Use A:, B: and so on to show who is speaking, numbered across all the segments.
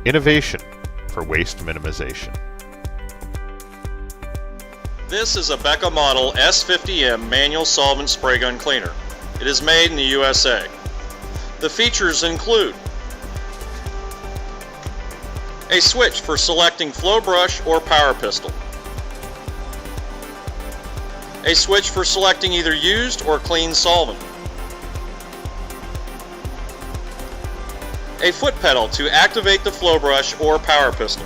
A: Innovation for waste minimization.
B: This is a Becca model S50M manual solvent spray gun cleaner. It is made in the USA. The features include a switch for selecting flow brush or power pistol, a switch for selecting either used or clean solvent, a foot pedal to activate the flow brush or power pistol,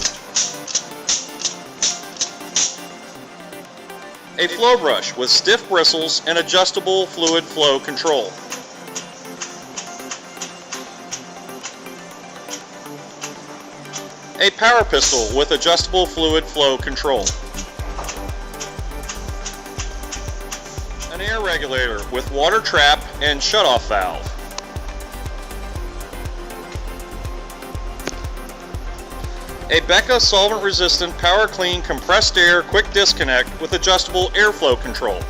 B: a flow brush with stiff bristles and adjustable fluid flow control, a power pistol with adjustable fluid flow control, an air regulator with water trap and shutoff valve, a Becca solvent-resistant power clean compressed air quick disconnect with adjustable airflow control,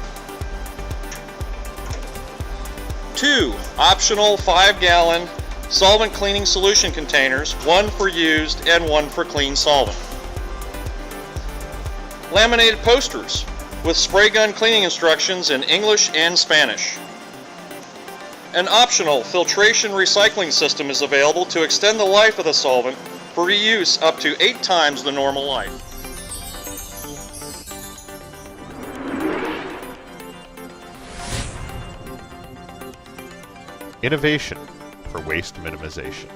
B: 2 optional 5-gallon solvent cleaning solution containers, 1 for used and 1 for clean solvent, laminated posters with spray gun cleaning instructions in English and Spanish. An optional filtration recycling system is available to extend the life of the solvent for reuse up to 8 times the normal life.
A: Innovation for waste minimization.